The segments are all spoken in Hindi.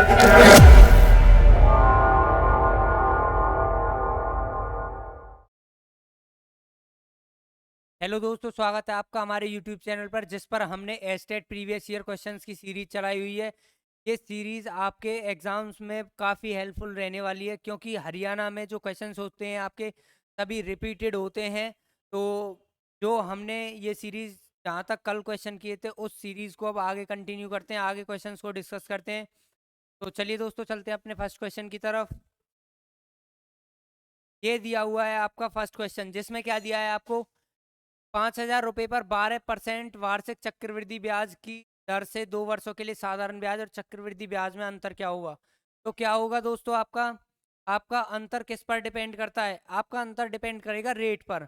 हेलो दोस्तों, स्वागत है आपका हमारे यूट्यूब चैनल पर, जिस पर हमने एस्टेट प्रीवियस ईयर क्वेश्चंस की सीरीज चलाई हुई है। ये सीरीज आपके एग्जाम्स में काफ़ी हेल्पफुल रहने वाली है, क्योंकि हरियाणा में जो क्वेश्चंस होते हैं आपके सभी रिपीटेड होते हैं। तो जो हमने ये सीरीज जहाँ तक कल क्वेश्चन किए थे, उस सीरीज को अब आगे कंटिन्यू करते हैं, आगे क्वेश्चंस को डिस्कस करते हैं। तो चलिए दोस्तों, चलते हैं अपने फर्स्ट क्वेश्चन की तरफ। ये दिया हुआ है आपका फर्स्ट क्वेश्चन, जिसमें क्या दिया है आपको, 5,000 रुपये पर 12% वार्षिक चक्रवृद्धि ब्याज की दर से 2 वर्षों के लिए साधारण ब्याज और चक्रवृद्धि ब्याज में अंतर क्या होगा। तो क्या होगा दोस्तों, आपका आपका अंतर किस पर डिपेंड करता है? आपका अंतर डिपेंड करेगा रेट पर।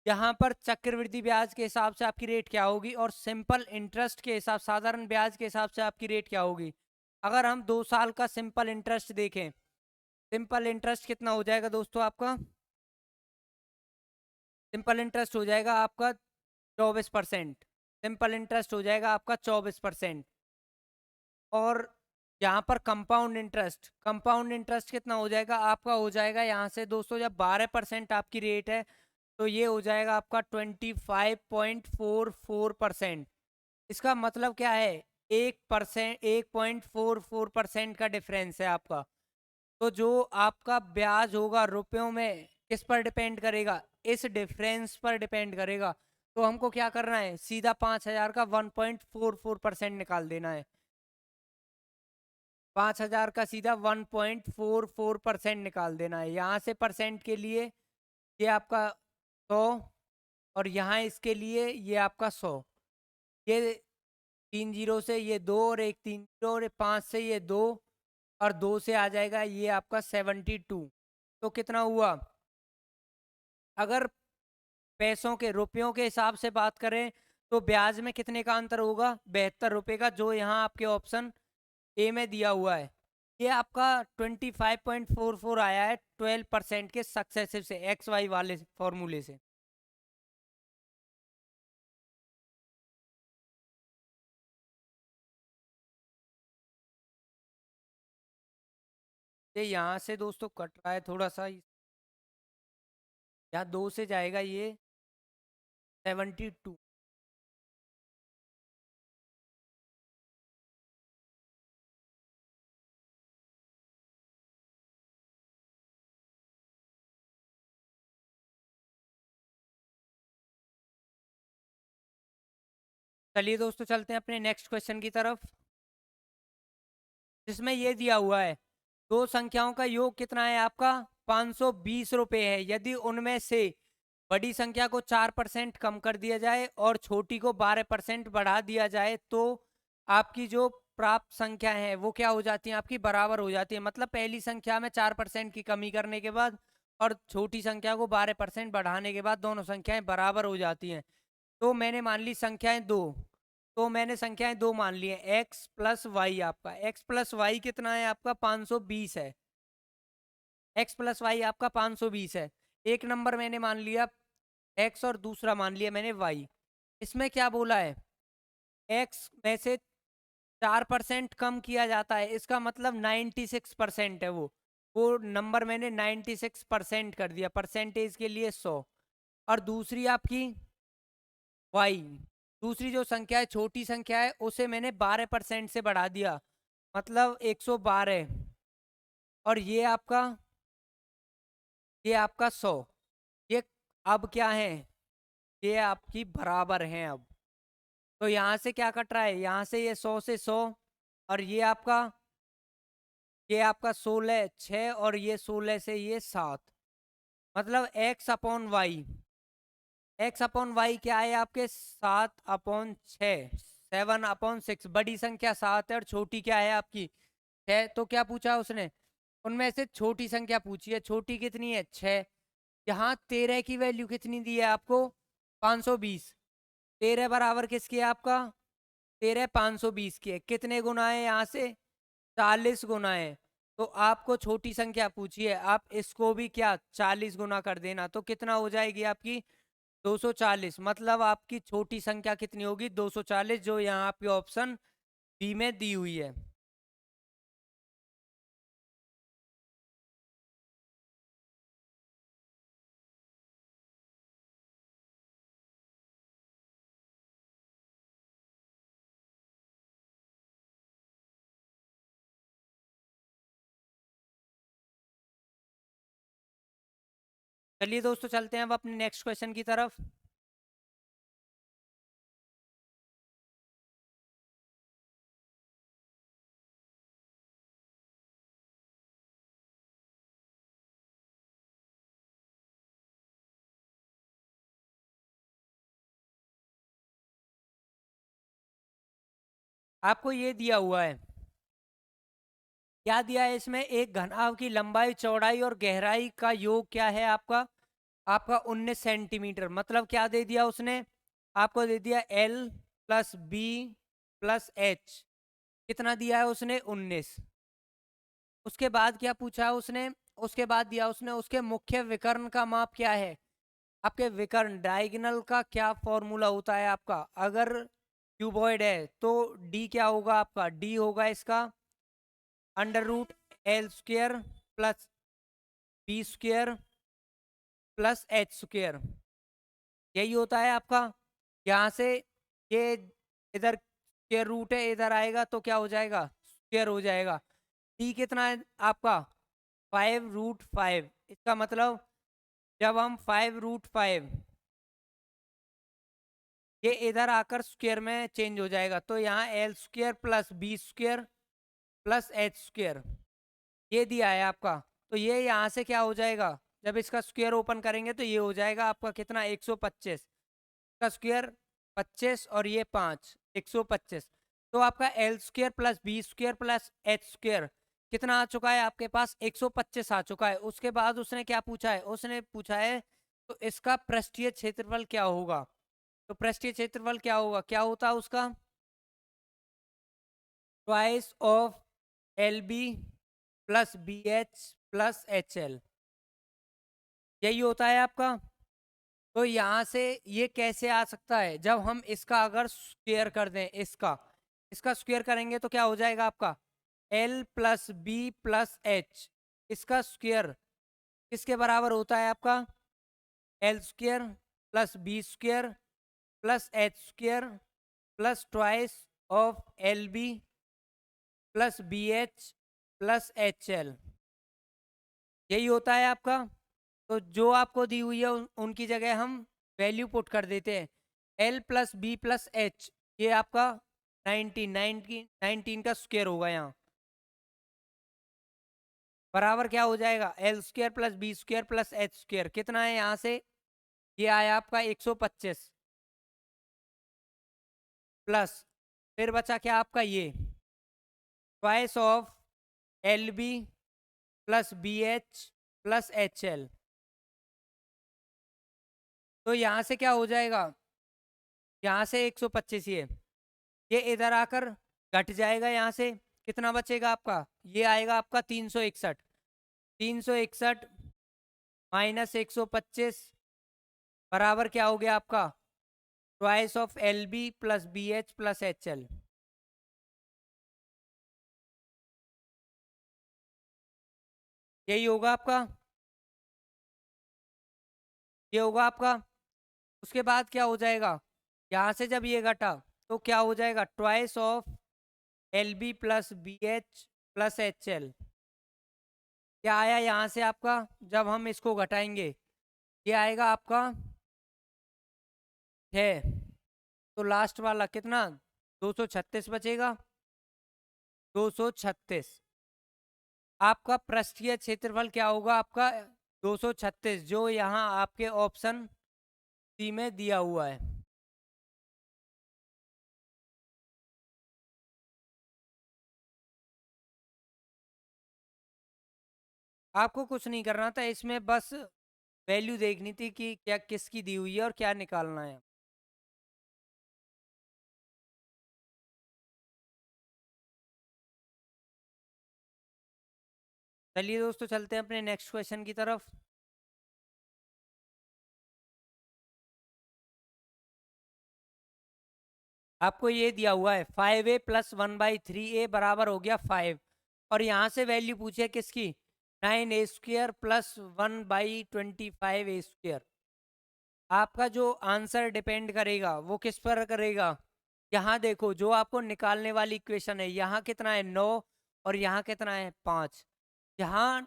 यहाँ पर चक्रवृद्धि ब्याज के हिसाब से आपकी रेट क्या होगी, और सिंपल इंटरेस्ट के हिसाब, साधारण ब्याज के हिसाब से आपकी रेट क्या होगी। अगर हम 2 साल का सिंपल इंटरेस्ट देखें, सिंपल इंटरेस्ट कितना हो जाएगा दोस्तों आपका? सिंपल इंटरेस्ट हो जाएगा आपका 24%। सिंपल इंटरेस्ट हो जाएगा आपका 24%। और यहाँ पर कंपाउंड इंटरेस्ट कितना हो जाएगा आपका? हो जाएगा यहाँ से दोस्तों, जब 12% आपकी रेट है, तो ये हो जाएगा आपका 25.44%। इसका मतलब क्या है? 1.44% का डिफरेंस है आपका। तो जो आपका ब्याज होगा रुपयों में, किस पर डिपेंड करेगा? इस डिफरेंस पर डिपेंड करेगा। तो हमको क्या करना है, सीधा 5,000 का 1.44% निकाल देना है। 5,000 का सीधा 1.44% निकाल देना है। यहाँ से परसेंट के लिए ये आपका 100, और यहाँ इसके लिए ये आपका 100। ये 3 जीरो से ये 2, और एक 3 जीरो, और 5 से ये 2, और 2 से आ जाएगा ये आपका 72। तो कितना हुआ? अगर पैसों के, रुपयों के हिसाब से बात करें, तो ब्याज में कितने का अंतर होगा? 72 रुपये का, जो यहाँ आपके ऑप्शन ए में दिया हुआ है। ये आपका 25.44 आया है 12% के सक्सेसिव से, एक्स वाई वाले फॉर्मूले से। ये यहाँ से दोस्तों कट रहा है थोड़ा सा, यहाँ 2 से जाएगा ये 72। चलिए दोस्तों, चलते हैं अपने नेक्स्ट क्वेश्चन की तरफ, जिसमें ये दिया हुआ है, दो संख्याओं का योग कितना है आपका? 520 रुपये है। यदि उनमें से बड़ी संख्या को 4% कम कर दिया जाए और छोटी को 12% बढ़ा दिया जाए, तो आपकी जो प्राप्त संख्या है वो क्या हो जाती है? आपकी बराबर हो जाती है। मतलब पहली संख्या में 4% की कमी करने के बाद और छोटी संख्या को 12% बढ़ाने के बाद दोनों संख्याएं बराबर हो जाती हैं। तो मैंने मान ली संख्याएं दो, तो मैंने संख्याएं दो मान ली है। एक्स प्लस वाई, आपका एक्स प्लस वाई कितना है आपका? 520 है। एक्स प्लस वाई आपका 520 है। एक नंबर मैंने मान लिया एक्स, और दूसरा मान लिया मैंने वाई। इसमें क्या बोला है? एक्स में से 4% कम किया जाता है, इसका मतलब 96% है वो नंबर मैंने 96% कर दिया, परसेंटेज के लिए 100। और दूसरी आपकी वाई, दूसरी जो संख्या है, छोटी संख्या है, उसे मैंने 12% से बढ़ा दिया, मतलब 112। और ये आपका 100। ये अब क्या है? ये आपकी बराबर हैं अब। तो यहाँ से क्या कट रहा है? यहाँ से ये 100 से 100, और ये आपका 16 6, और ये 16 से ये 7। मतलब एक्स अपॉन वाई क्या है आपके? 7/6, 7/6। बड़ी संख्या 7 है और छोटी क्या है आपकी? 6। तो क्या पूछा उसने? उनमें से छोटी संख्या पूछी है। छोटी कितनी है? 6। यहाँ 13 की वैल्यू कितनी दी है आपको? 520। 13 बराबर किसकी है आपका? 13 520 की है। कितने गुना है यहाँ से? 40 गुना है। तो आपको छोटी संख्या पूछी है, आप इसको भी क्या 40 गुना कर देना, तो कितना हो जाएगी आपकी? 240। मतलब आपकी छोटी संख्या कितनी होगी? 240, जो यहाँ आपके ऑप्शन बी में दी हुई है। चलिए दोस्तों चलते हैं अब अपने नेक्स्ट क्वेश्चन की तरफ। आपको ये दिया हुआ है, क्या दिया है इसमें, एक घनाभ की लंबाई चौड़ाई और गहराई का योग क्या है आपका, आपका 19 सेंटीमीटर। मतलब क्या दे दिया उसने, आपको दे दिया L plus B plus H, कितना दिया है उसने, 19। उसके बाद क्या पूछा है उसने, उसके बाद दिया उसने उसके मुख्य विकर्ण का माप क्या है। आपके विकर्ण डायगोनल का क्या फॉर्मूला होता है आपका, अगर क्यूबॉइड है तो डी क्या होगा आपका, डी होगा इसका under root L square plus B square plus H square, यही होता है आपका। यहाँ से ये इधर स्क्वेयर रूट है, इधर आएगा तो क्या हो जाएगा, स्क्वेयर हो जाएगा। डी कितना है आपका, 5√5। इसका मतलब जब हम 5√5 ये इधर आकर स्क्वेयर में चेंज हो जाएगा, तो यहाँ L square plus B square plus H square ये दिया है आपका। तो ये यहाँ से क्या हो जाएगा, जब इसका स्क्वायर ओपन करेंगे तो ये हो जाएगा आपका कितना, 125 का स्क्वायर 25 और ये 5, 125। तो आपका L square plus B square plus H square कितना आ चुका है आपके पास, 125 आ चुका है। उसके बाद उसने क्या पूछा है, उसने पूछा है तो इसका पृष्ठीय क्षेत्रफल क्या होगा। तो पृष्ठीय क्षेत्रफल क्या होगा, क्या होता है उसका, twice of L B plus B H plus H L, यही होता है आपका। तो यहाँ से ये कैसे आ सकता है, जब हम इसका अगर स्क्वेयर कर दें, इसका इसका स्क्वेयर करेंगे तो क्या हो जाएगा आपका, L plus B plus H, इसका स्क्वेयर किसके बराबर होता है आपका, L square plus B square plus H square plus twice of L B plus B H plus H L, यही होता है आपका। तो जो आपको दी हुई है उनकी जगह हम वैल्यू पुट कर देते हैं। L plus B plus H ये आपका 19 का स्क्वायर होगा यहाँ, बराबर क्या हो जाएगा, L square plus B square plus H square, कितना है यहाँ से, ये आया आपका 125 प्लस, फिर बचा क्या आपका ये twice of L B plus B H plus H L. तो यहाँ से क्या हो जाएगा, यहाँ से 125 ये इधर आकर घट जाएगा, यहाँ से कितना बचेगा आपका, ये आएगा आपका 361, 361 माइनस 125 बराबर क्या हो गया आपका, twice of L B plus B H plus H L, यही होगा आपका, ये होगा आपका। उसके बाद क्या हो जाएगा, यहाँ से जब ये घटा तो क्या हो जाएगा, twice of L B plus B H plus H L, क्या आया यहाँ से आपका, जब हम इसको घटाएंगे ये आएगा आपका 6, तो लास्ट वाला कितना, 236 बचेगा, 236। आपका पृष्ठीय क्षेत्रफल क्या होगा आपका, 236, जो यहाँ आपके ऑप्शन सी में दिया हुआ है। आपको कुछ नहीं करना था इसमें, बस वैल्यू देखनी थी कि क्या किसकी दी हुई है और क्या निकालना है। चलिए दोस्तों चलते हैं अपने नेक्स्ट क्वेश्चन की तरफ। आपको ये दिया हुआ है 5a प्लस 1/3a बराबर हो गया 5, और यहाँ से वैल्यू पूछे किसकी, 9a square plus 1/25a square. आपका जो आंसर डिपेंड करेगा वो किस पर करेगा, यहाँ देखो जो आपको निकालने वाली इक्वेशन है, यहाँ कितना है 9 और यहाँ कितना है 5। यहाँ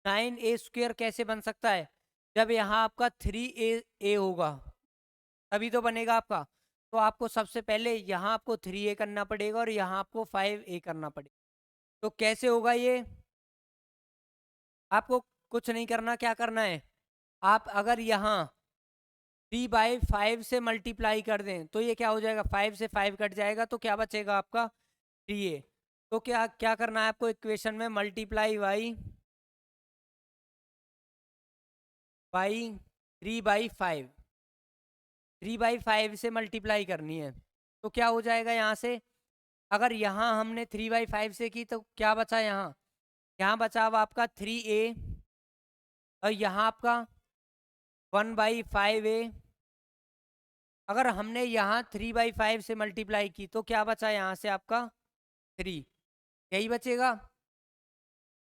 9a स्क्वेयर कैसे बन सकता है, जब यहाँ आपका 3a होगा तभी तो बनेगा आपका। तो आपको सबसे पहले यहाँ आपको 3a करना पड़ेगा और यहाँ आपको 5a करना पड़ेगा। तो कैसे होगा ये? आपको कुछ नहीं करना, क्या करना है, आप अगर यहाँ 3/5 से मल्टीप्लाई कर दें तो ये क्या हो जाएगा, 5 से 5 कट जाएगा तो क्या बचेगा आपका 3a। तो क्या क्या करना है आपको, इक्वेशन में मल्टीप्लाई बाई 3/5, 3/5 से मल्टीप्लाई करनी है। तो क्या हो जाएगा यहाँ से, अगर यहाँ हमने 3/5 से की तो क्या बचा, यहाँ बचा अब आपका 3a और यहाँ आपका 1/5a। अगर हमने यहाँ 3/5 से मल्टीप्लाई की तो क्या बचा यहाँ से आपका 3, यही बचेगा।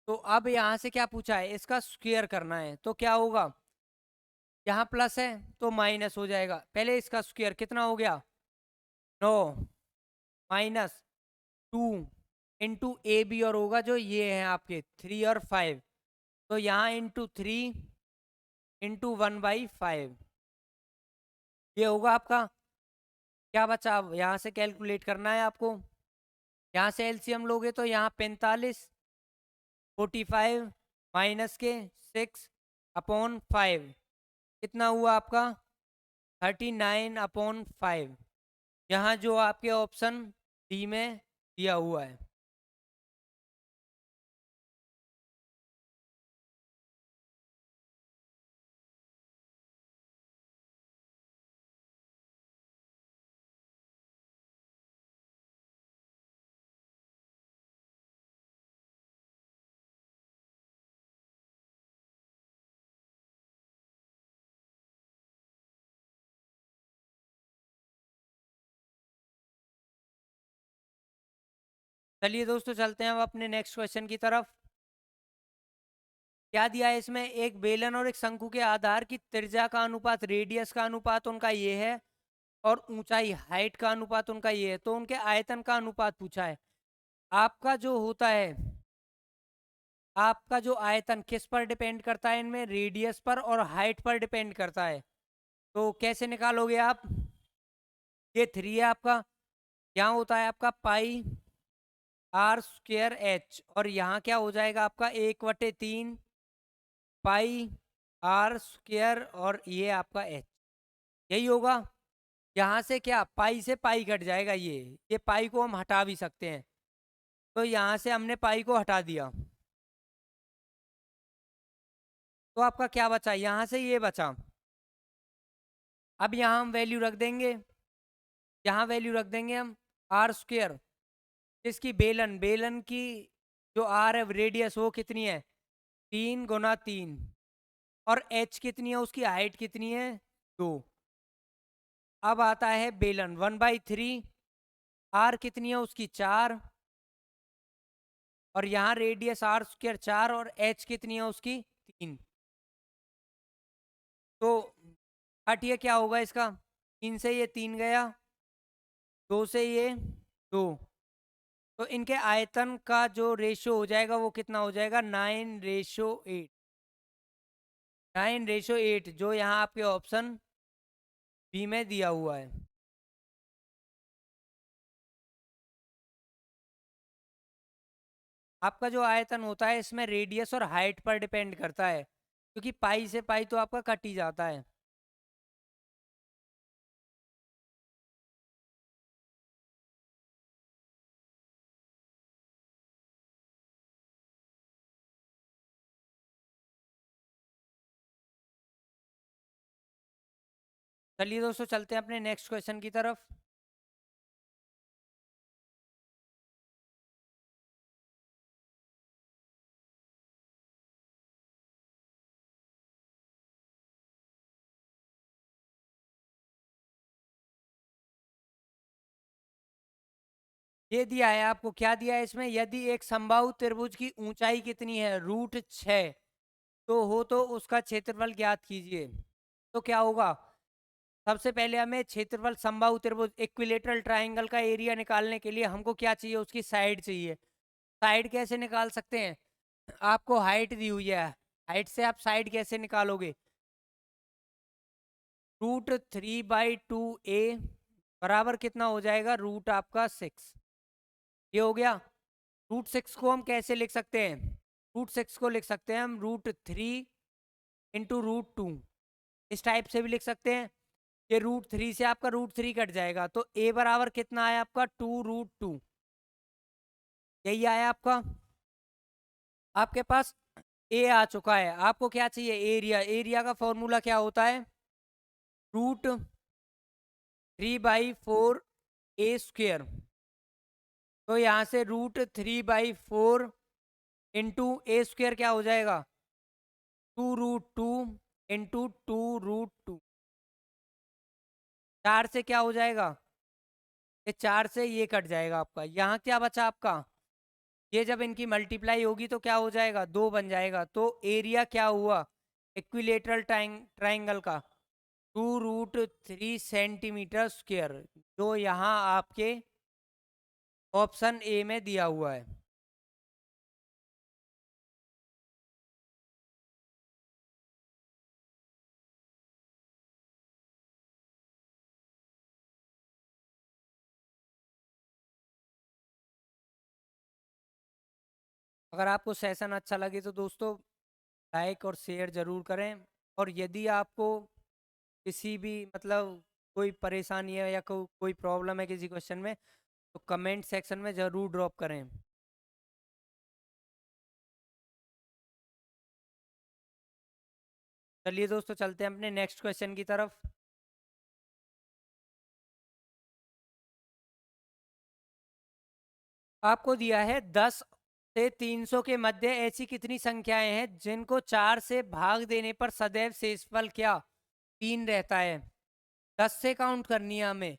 तो अब यहाँ से क्या पूछा है, इसका स्क्वायर करना है। तो क्या होगा, यहाँ प्लस है तो माइनस हो जाएगा। पहले इसका स्क्वायर कितना हो गया 9 माइनस 2 इंटू ए बी और होगा जो ये है आपके 3 और 5। तो यहाँ इंटू 3 इंटू 1/5 ये होगा आपका। क्या बचा, अब यहाँ से कैलकुलेट करना है आपको। यहाँ से एलसीएम लोगे तो यहाँ 45 45 माइनस के 6/5 कितना हुआ आपका 39/5। यहाँ जो आपके ऑप्शन डी में दिया हुआ है। चलिए दोस्तों चलते हैं अब अपने नेक्स्ट क्वेश्चन की तरफ। क्या दिया है इसमें, एक बेलन और एक शंकु के आधार की त्रिज्या का अनुपात रेडियस का अनुपात उनका ये है और ऊंचाई हाइट का अनुपात उनका ये है। तो उनके आयतन का अनुपात पूछा है। आपका जो होता है, आपका जो आयतन किस पर डिपेंड करता है, इनमें रेडियस पर और हाइट पर डिपेंड करता है। तो कैसे निकालोगे आप, ये 3 है आपका, यहाँ होता है आपका πr² h और यहाँ क्या हो जाएगा आपका 1/3 πr² और ये आपका h, यही होगा। यहाँ से क्या पाई से पाई कट जाएगा, ये पाई को हम हटा भी सकते हैं। तो यहाँ से हमने पाई को हटा दिया तो आपका क्या बचा, यहाँ से ये बचा। अब यहाँ हम वैल्यू रख देंगे, यहाँ वैल्यू रख देंगे हम r², जिसकी बेलन बेलन की जो आर है रेडियस वो कितनी है 3 × 3 और h कितनी है, उसकी हाइट कितनी है 2। अब आता है बेलन 1/3, आर कितनी है उसकी 4 और यहाँ रेडियस r² 4 और h कितनी है उसकी 3। तो हटिए क्या होगा इसका, 3 से ये 3 गया, 2 से ये 2। तो इनके आयतन का जो रेशियो हो जाएगा वो कितना हो जाएगा 9:8, 9:8 जो यहाँ आपके ऑप्शन बी में दिया हुआ है। आपका जो आयतन होता है इसमें रेडियस और हाइट पर डिपेंड करता है, क्योंकि पाई से पाई तो आपका कट ही जाता है। चलिए दोस्तों चलते हैं अपने नेक्स्ट क्वेश्चन की तरफ। ये दिया है आपको, क्या दिया है इसमें, यदि एक समबाहु त्रिभुज की ऊंचाई कितनी है √6 तो हो तो उसका क्षेत्रफल ज्ञात कीजिए। तो क्या होगा, सबसे पहले हमें क्षेत्रफल समबाहु त्रिभुज इक्विलेटरल ट्रायंगल का एरिया निकालने के लिए हमको क्या चाहिए, उसकी साइड चाहिए। साइड कैसे निकाल सकते हैं, आपको हाइट दी हुई है, हाइट से आप साइड कैसे निकालोगे, √3/2a बराबर कितना हो जाएगा, रूट आपका 6। ये हो गया। √6 को हम कैसे लिख सकते हैं, √6 को लिख सकते हैं हम √3 इंटू √2, इस टाइप से भी लिख सकते हैं। ये √3 से आपका √3 कट जाएगा, तो a बराबर कितना आया आपका 2√2, यही आया आपका। आपके पास a आ चुका है, आपको क्या चाहिए, एरिया। एरिया का फॉर्मूला क्या होता है, √3/4a²। तो यहाँ से √3/4 इंटू a² क्या हो जाएगा, 2√2 इंटू 2√2। 4 से क्या हो जाएगा, ये 4 से ये कट जाएगा आपका। यहाँ क्या बचा आपका, ये जब इनकी मल्टीप्लाई होगी तो क्या हो जाएगा, 2 बन जाएगा। तो एरिया क्या हुआ इक्विलेटरल ट्राइंगल का, 2√3 सेंटीमीटर², जो यहाँ आपके ऑप्शन ए में दिया हुआ है। अगर आपको सेशन अच्छा लगे तो दोस्तों लाइक और शेयर ज़रूर करें। और यदि आपको किसी भी मतलब कोई परेशानी है या कोई प्रॉब्लम है किसी क्वेश्चन में, तो कमेंट सेक्शन में ज़रूर ड्रॉप करें। चलिए दोस्तों, चलते हैं अपने नेक्स्ट क्वेश्चन की तरफ। आपको दिया है 10 से 300 के मध्य ऐसी कितनी संख्याएं हैं जिनको 4 से भाग देने पर सदैव शेषफल क्या 3 रहता है। 10 से काउंट करनी है हमें।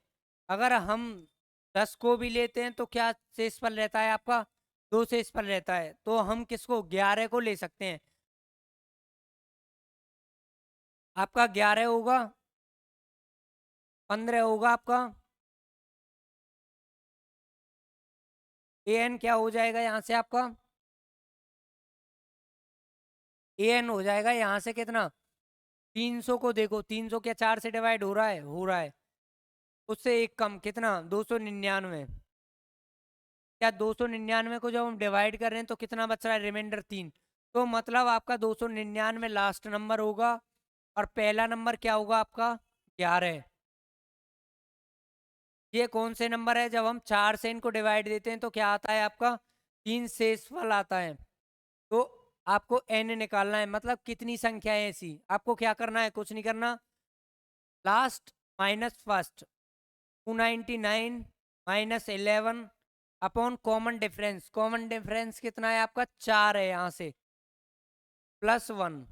अगर हम 10 को भी लेते हैं तो क्या शेषफल रहता है आपका, 2 शेषफल रहता है। तो हम किसको, 11 को ले सकते हैं। आपका 11 होगा, 15 होगा आपका, an क्या हो जाएगा यहाँ से आपका, an हो जाएगा यहाँ से कितना, 300 को देखो, 300 क्या 4 से डिवाइड हो रहा है, हो रहा है। उससे एक कम कितना, 299। क्या 299 को जब हम डिवाइड कर रहे हैं तो कितना बच रहा है, रिमाइंडर 3। तो मतलब आपका 299 लास्ट नंबर होगा और पहला नंबर क्या होगा आपका, 11। ये कौन से नंबर है, जब हम 4 से इनको डिवाइड देते हैं तो क्या आता है आपका, 3 शेषफल आता है। तो आपको n निकालना है, मतलब कितनी संख्या है ऐसी। आपको क्या करना है, कुछ नहीं करना, last minus first, 299 minus 11 upon common difference. Common difference कितना है आपका, 4 है यहाँ से, +1।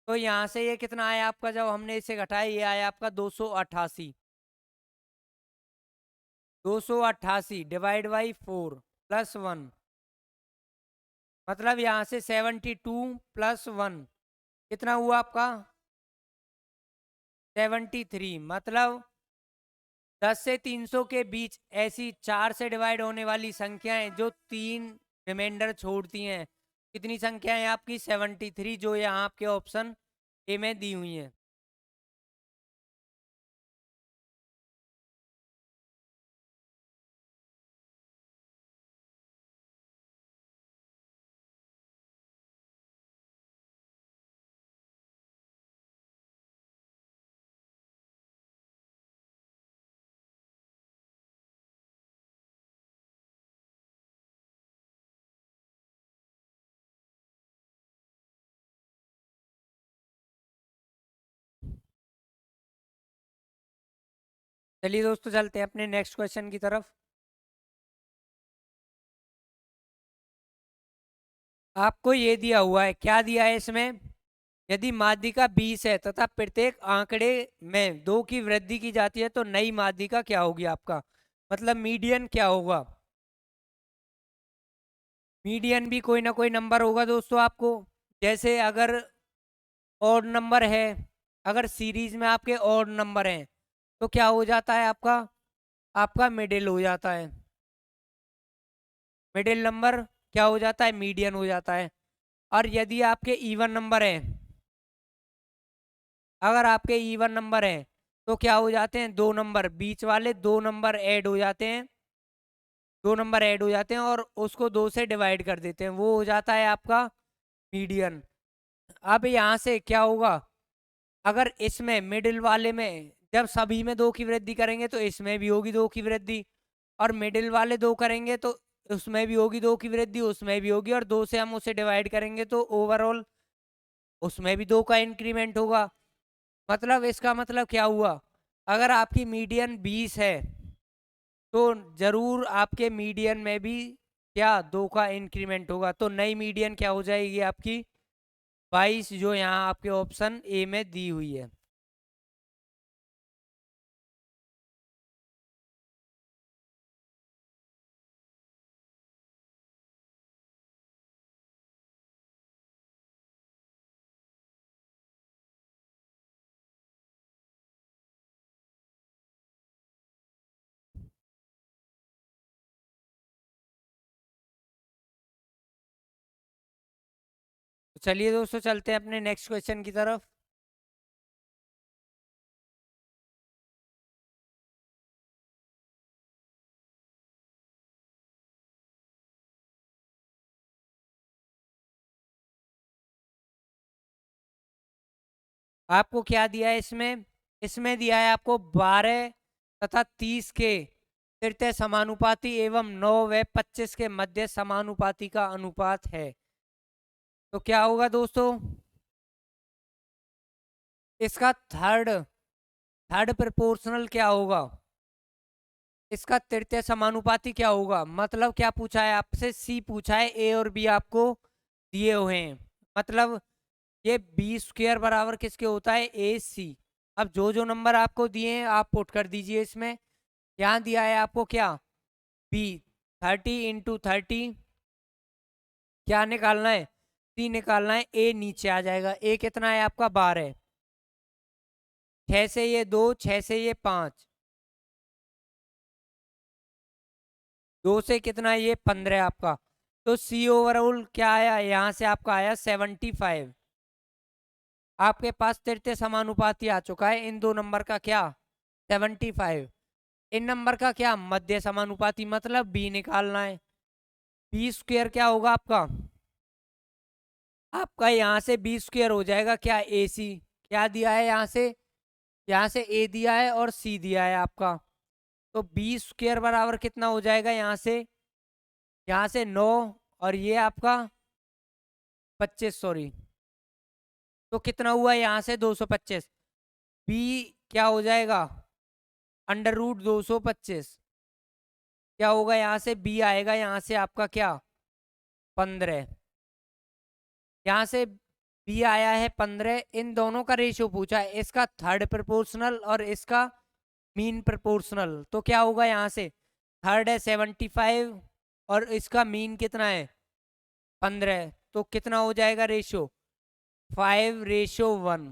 तो यहाँ से ये कितना आया आपका, जब हमने इसे घटाया ये आया आपका 288। 288 डिवाइड बाई 4 +1, मतलब यहाँ से 72 +1 कितना हुआ आपका, 73। मतलब 10 से 300 के बीच ऐसी 4 से डिवाइड होने वाली संख्याएं जो 3 रिमाइंडर छोड़ती हैं, कितनी संख्याएं आपकी, 73, जो यहाँ आपके ऑप्शन ए में दी हुई हैं। चलिए दोस्तों, चलते हैं अपने नेक्स्ट क्वेश्चन की तरफ। आपको ये दिया हुआ है, क्या दिया है इसमें, यदि माध्यिका 20 है तथा प्रत्येक आंकड़े में 2 की वृद्धि की जाती है तो नई माध्यिका क्या होगी आपका, मतलब मीडियन क्या होगा। मीडियन भी कोई ना कोई नंबर होगा दोस्तों आपको। जैसे अगर ऑड नंबर है, अगर सीरीज में आपके ऑड नंबर हैं तो क्या हो जाता है आपका, आपका मिडिल हो जाता है। मिडिल नंबर क्या हो जाता है, मीडियन हो जाता है। और यदि आपके इवन नंबर हैं, अगर आपके इवन नंबर हैं तो क्या हो जाते हैं, 2 नंबर बीच वाले 2 नंबर ऐड हो जाते हैं, 2 नंबर ऐड हो जाते हैं और उसको 2 से डिवाइड कर देते हैं, वो हो जाता है आपका मीडियन। अब यहाँ से क्या होगा, अगर इसमें मिडिल वाले में जब सभी में 2 की वृद्धि करेंगे तो इसमें भी होगी 2 की वृद्धि, और मिडिल वाले 2 करेंगे तो उसमें भी होगी 2 की वृद्धि, उसमें भी होगी, और 2 से हम उसे डिवाइड करेंगे तो ओवरऑल उसमें भी 2 का इंक्रीमेंट होगा। मतलब इसका मतलब क्या हुआ, अगर आपकी मीडियन 20 है तो जरूर आपके मीडियन में भी क्या 2 का इंक्रीमेंट होगा, तो नई मीडियन क्या हो जाएगी आपकी 22, जो यहाँ आपके ऑप्शन ए में दी हुई है। तो चलिए दोस्तों चलते हैं अपने नेक्स्ट क्वेश्चन की तरफ। आपको क्या दिया है इसमें, इसमें दिया है आपको 12 तथा 30 के तृतीय समानुपाती एवं 9 व 25 के मध्य समानुपाती का अनुपात है। तो क्या होगा दोस्तों, इसका थर्ड थर्ड प्रोपोर्शनल क्या होगा, इसका तृतीय समानुपाती क्या होगा, मतलब क्या पूछा है आपसे, सी पूछा है, ए और बी आपको दिए हुए हैं, मतलब ये बी स्क्वायर बराबर किसके होता है, ए सी। अब जो जो नंबर आपको दिए हैं आप पुट कर दीजिए इसमें। यहाँ दिया है आपको क्या, बी 30 × 30, क्या निकालना है, सी निकालना है, ए नीचे आ जाएगा, ए कितना है आपका 12, 6 से ये 2, 6 से ये 5, 2 से कितना है ये 15 आपका, तो सी ओवरऑल क्या आया, यहाँ से आपका आया 75। आपके पास तृतीय समानुपाती आ चुका है इन दो नंबर का क्या, 75। इन नंबर का क्या मध्य समानुपाती, मतलब बी निकालना है। बी स्क्वायर क्या होगा आपका, आपका यहाँ से बी स्क्वायर हो जाएगा क्या, ए सी, क्या दिया है यहाँ से ए दिया है और सी दिया है आपका, तो बी स्क्वायर बराबर कितना हो जाएगा, यहाँ से 9 और ये आपका 25, सॉरी, तो कितना हुआ यहाँ से 225, बी क्या हो जाएगा √225, क्या होगा यहाँ से बी आएगा, यहाँ से आपका क्या 15, यहाँ से बी आया है 15, इन दोनों का रेशियो पूछा है, इसका थर्ड प्रोपोर्शनल और इसका मीन प्रोपोर्शनल, तो क्या होगा यहाँ से थर्ड है 75 और इसका मीन कितना है 15, तो कितना हो जाएगा रेशियो 5:1,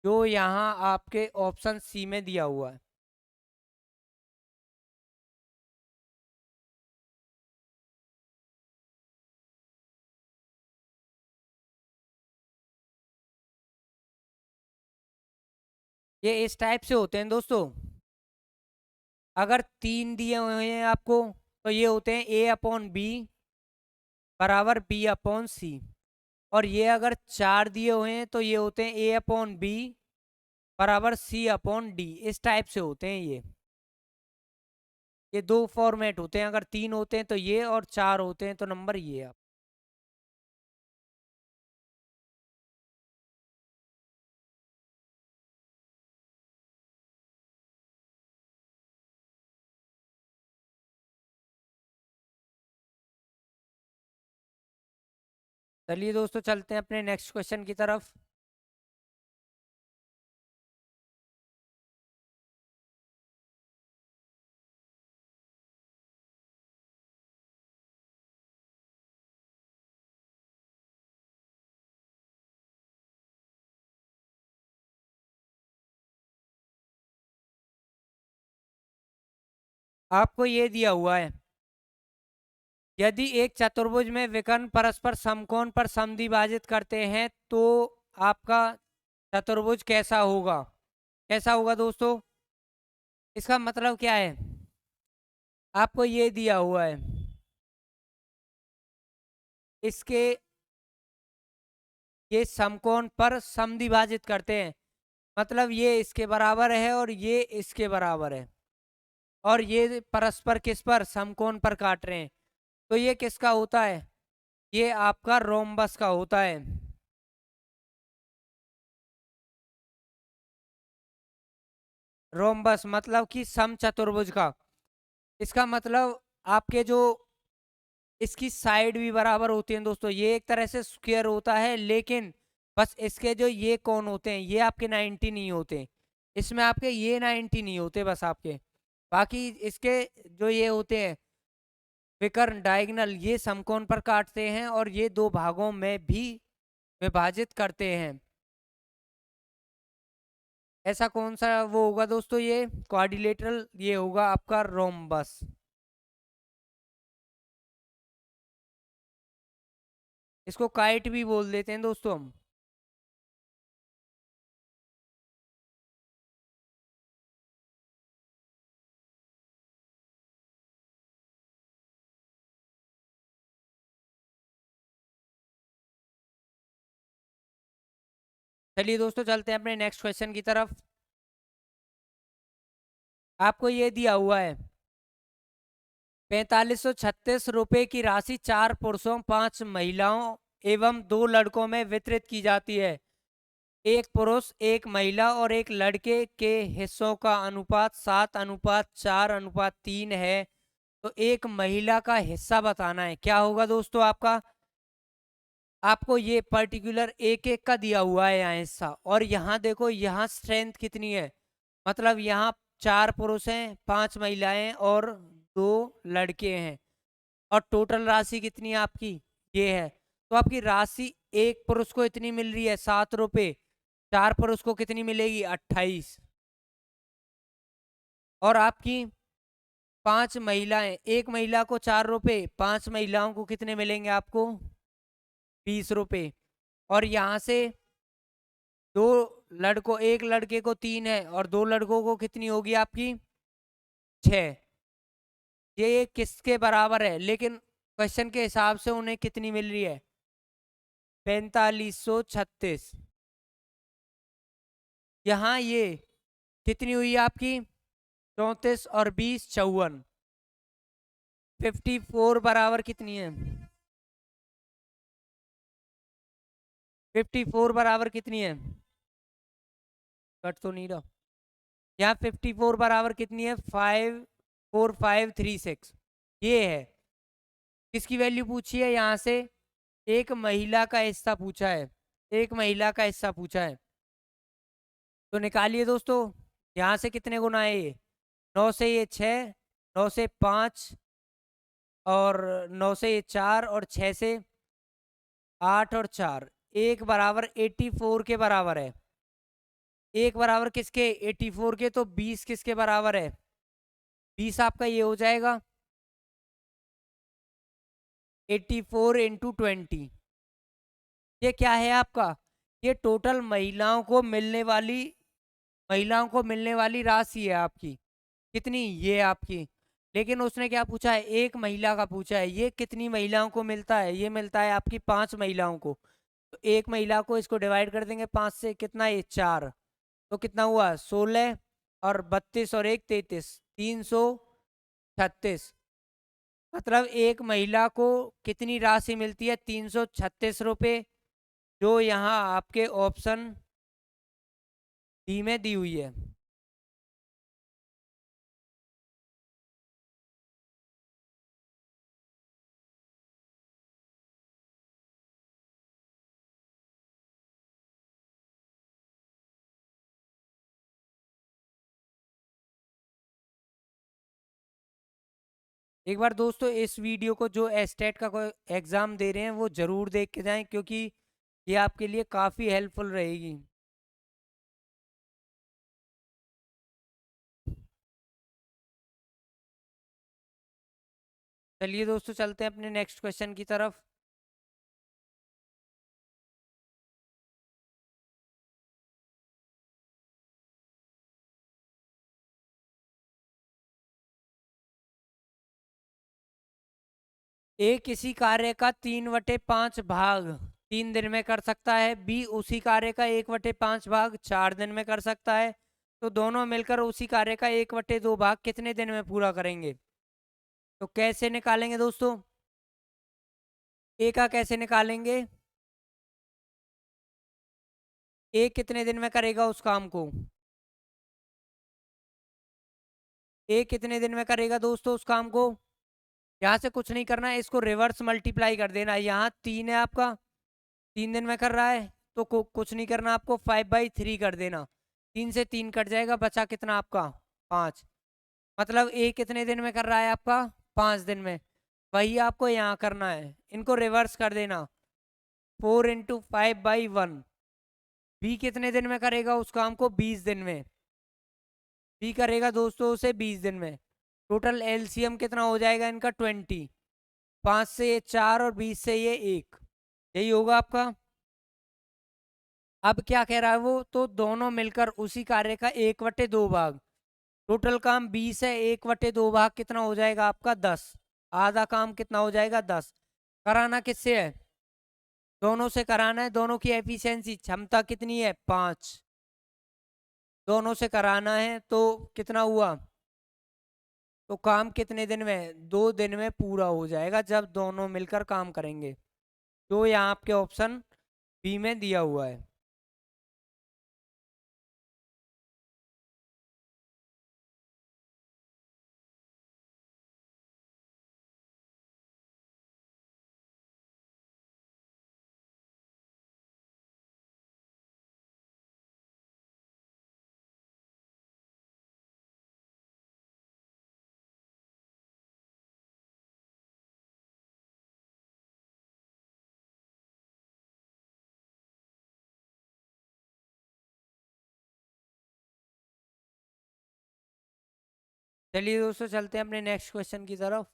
जो यहाँ आपके ऑप्शन सी में दिया हुआ है। ये इस टाइप से होते हैं दोस्तों, अगर 3 दिए हुए हैं आपको तो ये होते हैं A/B बराबर B/C, और ये अगर 4 दिए हुए हैं तो ये होते हैं A/B बराबर C/D, इस टाइप से होते हैं ये 2 फॉर्मेट होते हैं, अगर 3 होते हैं तो ये और 4 होते हैं तो नंबर ये आप। चलिए दोस्तों चलते हैं अपने नेक्स्ट क्वेश्चन की तरफ। आपको ये दिया हुआ है, यदि एक चतुर्भुज में विकर्ण परस्पर समकोण पर समद्विभाजित करते हैं तो आपका चतुर्भुज कैसा होगा? कैसा होगा दोस्तों? इसका मतलब क्या है? आपको ये दिया हुआ है, इसके ये समकोण पर समद्विभाजित करते हैं, मतलब ये इसके बराबर है और ये इसके बराबर है, और ये परस्पर किस पर? समकोण पर काट रहे हैं। तो ये किसका होता है? ये आपका रोम्बस का होता है। रोम्बस मतलब कि समचतुर्भुज का। इसका मतलब आपके जो इसकी साइड भी बराबर होती हैं दोस्तों। ये एक तरह से स्क्वायर होता है, लेकिन बस इसके जो ये कोण होते हैं ये आपके 90 नहीं होते, इसमें आपके ये 90 नहीं होते बस आपके। बाकी इसके जो ये होते हैं विकर्ण डायगोनल, ये समकोण पर काटते हैं और ये दो भागों में भी विभाजित करते हैं। ऐसा कौन सा वो होगा दोस्तों? ये क्वाड्रिलेटरल, ये होगा आपका रोम्बस। इसको काइट भी बोल देते हैं दोस्तों हम। चलिए दोस्तों, चलते हैं अपने नेक्स्ट क्वेश्चन की तरफ। आपको ये दिया हुआ है 4536 रुपए की राशि 4 पुरुषों 5 महिलाओं एवं 2 लड़कों में वितरित की जाती है। एक पुरुष, एक महिला और एक लड़के के हिस्सों का अनुपात 7:4:3 है। तो एक महिला का हिस्सा बताना है। क्या होगा दोस्तों आपका? आपको ये पर्टिकुलर एक एक का दिया हुआ है यहाँ हिस्सा, और यहाँ देखो यहाँ स्ट्रेंथ कितनी है, मतलब यहाँ 4 पुरुष हैं, 5 महिलाएं और 2 लड़के हैं, और टोटल राशि कितनी है आपकी? ये है। तो आपकी राशि एक पुरुष को इतनी मिल रही है 7 रुपए, 4 पुरुष को कितनी मिलेगी? 28। और आपकी 5 महिलाएं, एक महिला को 4 रुपए, 5 महिलाओं को कितने मिलेंगे आपको? 20 रुपए। और यहाँ से 2 लड़कों, एक लड़के को 3 है और 2 लड़कों को कितनी होगी आपकी? 6। ये किसके बराबर है? लेकिन क्वेश्चन के हिसाब से उन्हें कितनी मिल रही है? 4536। यहाँ ये कितनी हुई आपकी? 34 और 20 54। 54 बराबर कितनी है? 54 बराबर कितनी है? कट तो नहीं रहा। यहाँ 54 बराबर कितनी है? 54536। ये है। किसकी वैल्यू पूछी है यहाँ से? एक महिला का हिस्सा पूछा है, एक महिला का हिस्सा पूछा है। तो निकालिए दोस्तों, यहाँ से कितने गुना है ये? 9 से ये 6, 9 से 5, और 9 से ये 4, और 6 से 8 और 4। एक बराबर 84 के बराबर है। एक बराबर किसके? 84 के। तो 20 किसके बराबर है? 20 आपका ये हो जाएगा 84 × 20। ये क्या है आपका? ये टोटल महिलाओं को मिलने वाली राशि है आपकी। कितनी? ये आपकी। लेकिन उसने क्या पूछा है? एक महिला का पूछा है। ये कितनी महिलाओं को मिलता है? ये मिलता है आपकी 5 महिलाओं को। तो एक महिला को इसको डिवाइड कर देंगे 5 से, कितना? ये 4। तो कितना हुआ? 16 और 32 और 1 33, 336। मतलब एक महिला को कितनी राशि मिलती है? 336 रुपये, जो यहाँ आपके ऑप्शन डी में दी हुई है। एक बार दोस्तों इस वीडियो को जो एस्टेट का कोई एग्जाम दे रहे हैं वो जरूर देख के जाएं, क्योंकि ये आपके लिए काफी हेल्पफुल रहेगी। चलिए दोस्तों, चलते हैं अपने नेक्स्ट क्वेश्चन की तरफ। ए किसी कार्य का 3/5 भाग 3 दिन में कर सकता है, बी उसी कार्य का 1/5 भाग 4 दिन में कर सकता है, तो दोनों मिलकर उसी कार्य का 1/2 भाग कितने दिन में पूरा करेंगे? तो कैसे निकालेंगे दोस्तों? ए का कैसे निकालेंगे? ए कितने दिन में करेगा उस काम को? ए कितने दिन में करेगा दोस्तों उस काम को? यहाँ से कुछ नहीं करना है, इसको रिवर्स मल्टीप्लाई कर देना है। यहाँ 3 है आपका, 3 दिन में कर रहा है, तो कुछ नहीं करना आपको, 5/3 कर देना। 3 से 3 कट जाएगा, बचा कितना आपका? 5। मतलब ए कितने दिन में कर रहा है आपका? 5 दिन में। वही आपको यहाँ करना है, इनको रिवर्स कर देना। 4 × 5/1। बी कितने दिन में करेगा उस काम को? 20 दिन में। बी करेगा दोस्तों उसे 20 दिन में। टोटल एलसीएम कितना हो जाएगा इनका? 20। 5 से ये 4 और 20 से ये 1, यही होगा आपका। अब क्या कह रहा है वो? तो दोनों मिलकर उसी कार्य का 1/2 भाग। टोटल काम 20 है, 1/2 भाग कितना हो जाएगा आपका? 10। आधा काम कितना हो जाएगा? 10। कराना किससे है? दोनों से कराना है। दोनों की एफिशिएंसी क्षमता कितनी है? 5। दोनों से कराना है, तो कितना हुआ? तो काम कितने दिन में? 2 दिन में पूरा हो जाएगा जब दोनों मिलकर काम करेंगे, जो यहाँ आपके ऑप्शन बी में दिया हुआ है। चलिए दोस्तों, चलते हैं अपने नेक्स्ट क्वेश्चन की तरफ।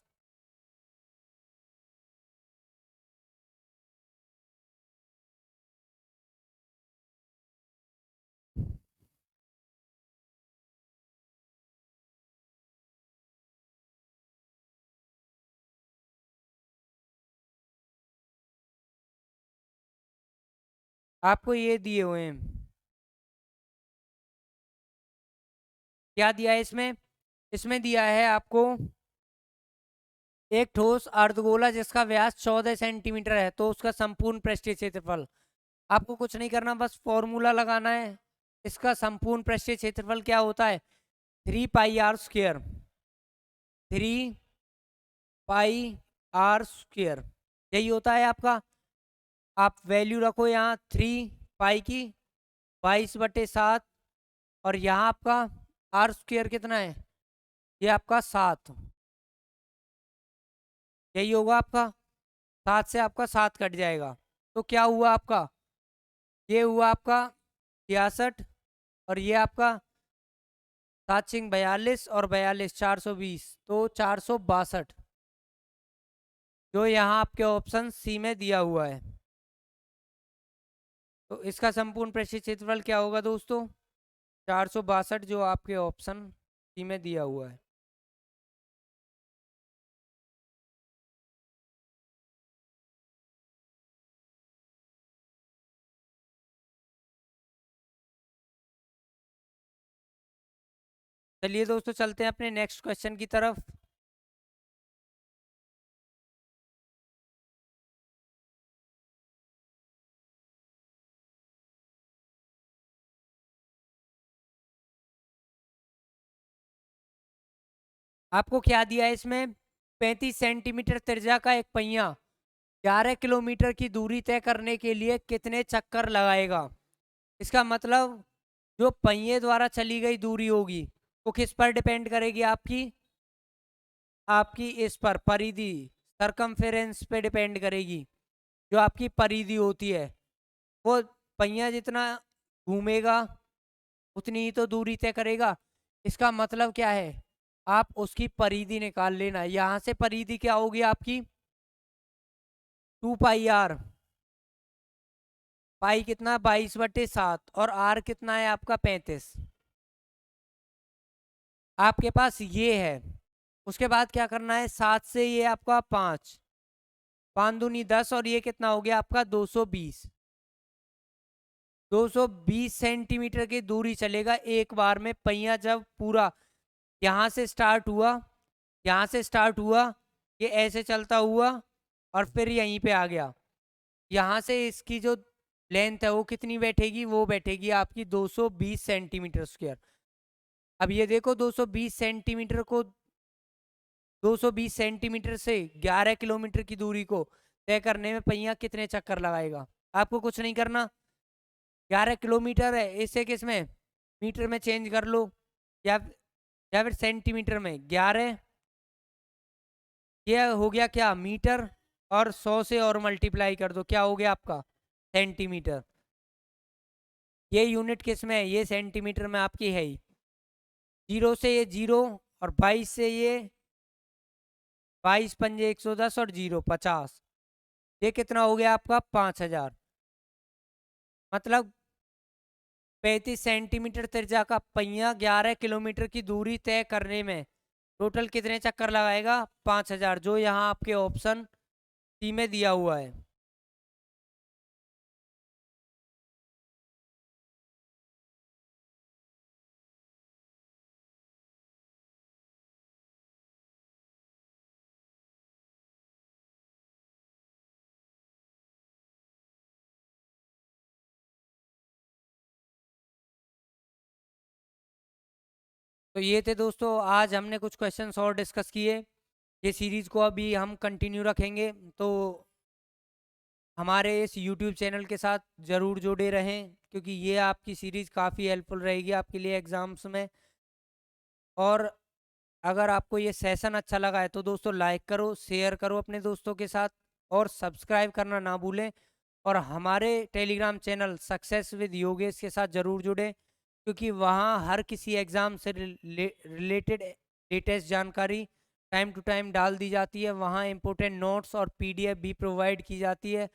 आपको ये दिए हुए हैं, क्या दिया है इसमें? इसमें दिया है आपको एक ठोस अर्धगोला जिसका व्यास 14 सेंटीमीटर है, तो उसका संपूर्ण पृष्ठीय क्षेत्रफल। आपको कुछ नहीं करना, बस फॉर्मूला लगाना है। इसका संपूर्ण पृष्ठीय क्षेत्रफल क्या होता है? 3πr²। 3πr², यही होता है आपका। आप वैल्यू रखो यहाँ 3 पाई की 22/7, और यहाँ आपका r² कितना है? ये आपका 7, यही होगा आपका। 7 से आपका 7 कट जाएगा, तो क्या हुआ आपका? ये हुआ आपका 66, और ये आपका 7×42 और 42, 420, तो 462, जो यहाँ आपके ऑप्शन सी में दिया हुआ है। तो इसका संपूर्ण पृष्ठीय क्षेत्रफल क्या होगा दोस्तों? 462, जो आपके ऑप्शन सी में दिया हुआ है। चलिए दोस्तों, चलते हैं अपने नेक्स्ट क्वेश्चन की तरफ। आपको क्या दिया है इसमें? 35 सेंटीमीटर त्रिज्या का एक पहिया 11 किलोमीटर की दूरी तय करने के लिए कितने चक्कर लगाएगा? इसका मतलब जो पहिए द्वारा चली गई दूरी होगी वो किस पर डिपेंड करेगी? आपकी आपकी इस पर परिधि, सरकमफेरेंस पे डिपेंड करेगी। जो आपकी परिधि होती है, वो पहिया जितना घूमेगा उतनी ही तो दूरी तय करेगा। इसका मतलब क्या है? आप उसकी परिधि निकाल लेना। यहाँ से परिधि क्या होगी आपकी? 2πr। पाई कितना? 22/7, और आर कितना है आपका? 35। आपके पास ये है। उसके बाद क्या करना है? 7 से ये आपका 5, 5 दूनी 10 और ये कितना हो गया आपका 220। 220 सेंटीमीटर की दूरी चलेगा एक बार में पहिया, जब पूरा यहाँ से स्टार्ट हुआ, यहाँ से स्टार्ट हुआ, ये ऐसे चलता हुआ और फिर यहीं पे आ गया। यहाँ से इसकी जो लेंथ है वो कितनी बैठेगी, वो बैठेगी आपकी 220 सेंटीमीटर स्क्वायर। अब ये देखो 220 सेंटीमीटर को 220 सेंटीमीटर से 11 किलोमीटर की दूरी को तय करने में पहिया कितने चक्कर लगाएगा। आपको कुछ नहीं करना, 11 किलोमीटर है, इसे किस में मीटर में चेंज कर लो या फिर सेंटीमीटर में। 11 ये हो गया क्या मीटर, और 100 से और मल्टीप्लाई कर दो, क्या हो गया आपका सेंटीमीटर। ये यूनिट किस में है, ये सेंटीमीटर में आपकी है ही। 0 से ये 0 और 22 से ये 22 पंजे 110 और 0 50, ये कितना हो गया आपका 5000। मतलब 35 सेंटीमीटर त्रिज्या का पहिया 11 किलोमीटर की दूरी तय करने में टोटल कितने चक्कर लगाएगा 5000, जो यहाँ आपके ऑप्शन सी में दिया हुआ है। तो ये थे दोस्तों, आज हमने कुछ क्वेश्चंस और डिस्कस किए। ये सीरीज को अभी हम कंटिन्यू रखेंगे, तो हमारे इस यूट्यूब चैनल के साथ ज़रूर जुड़े रहें, क्योंकि ये आपकी सीरीज़ काफ़ी हेल्पफुल रहेगी आपके लिए एग्ज़ाम्स में। और अगर आपको ये सेशन अच्छा लगा है तो दोस्तों लाइक करो, शेयर करो अपने दोस्तों के साथ, और सब्सक्राइब करना ना भूलें। और हमारे Telegram channel success with Yogesh के साथ ज़रूर जुड़ें, क्योंकि वहाँ हर किसी एग्ज़ाम से रिलेटेड लेटेस्ट जानकारी टाइम टू टाइम डाल दी जाती है। वहाँ इम्पोर्टेंट नोट्स और पीडीएफ भी प्रोवाइड की जाती है,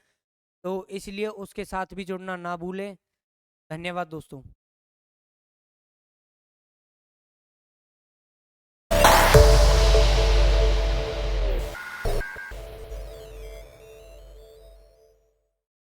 तो इसलिए उसके साथ भी जुड़ना ना भूलें। धन्यवाद दोस्तों।